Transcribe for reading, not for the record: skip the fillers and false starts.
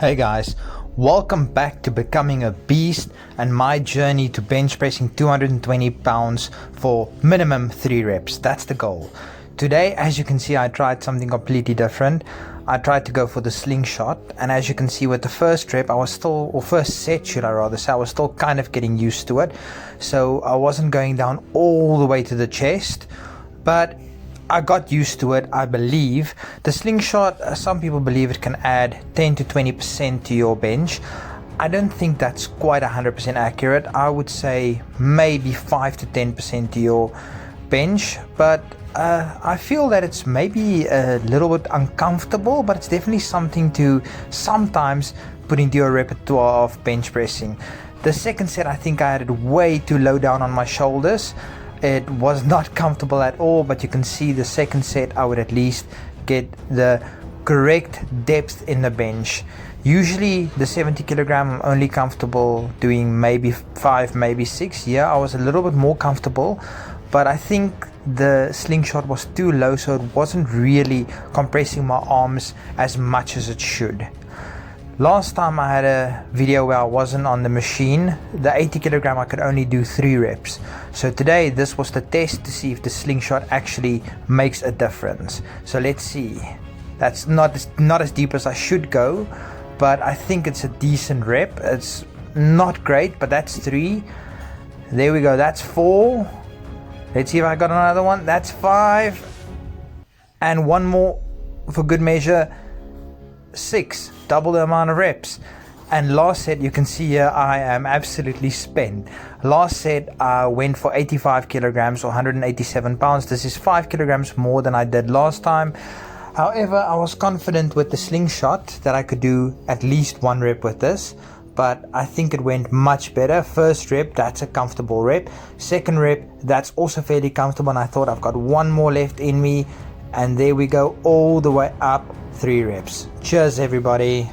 Hey guys, welcome back to Becoming a Beast and my journey to bench pressing 220 pounds for minimum 3 reps. That's the goal. Today, as you can see, I tried something completely different. I tried to go for the slingshot, and as you can see with the first rep, first set should I rather say, I was still kind of getting used to it. So I wasn't going down all the way to the chest, but I got used to it, I believe. The slingshot, some people believe it can add 10 to 20% to your bench. I don't think that's quite 100% accurate. I would say maybe 5 to 10% to your bench, but I feel that it's maybe a little bit uncomfortable, but it's definitely something to sometimes put into your repertoire of bench pressing. The second set, I think I had it way too low down on my shoulders. It was not comfortable at all, but you can see the second set I would at least get the correct depth in the bench. Usually the 70 kilogram I'm only comfortable doing maybe 5, maybe 6. Yeah, I was a little bit more comfortable, but I think the slingshot was too low, so it wasn't really compressing my arms as much as it should. Last time I had a video where I wasn't on the machine, the 80 kilogram I could only do 3 reps. So today this was the test to see if the slingshot actually makes a difference. So let's see. That's not as deep as I should go, but I think it's a decent rep. It's not great, but that's 3. There we go, that's 4. Let's see if I got another one. That's 5. And one more for good measure, 6. Double the amount of reps. And last set, you can see here I am absolutely spent. Last set I went for 85 kilograms or 187 pounds. This is 5 kilograms more than I did last time. However, I was confident with the slingshot that I could do at least 1 rep with this, but I think it went much better. First rep, that's a comfortable rep. Second rep, that's also fairly comfortable, and I thought I've got 1 more left in me, and there we go, all the way up 3 reps. Cheers everybody.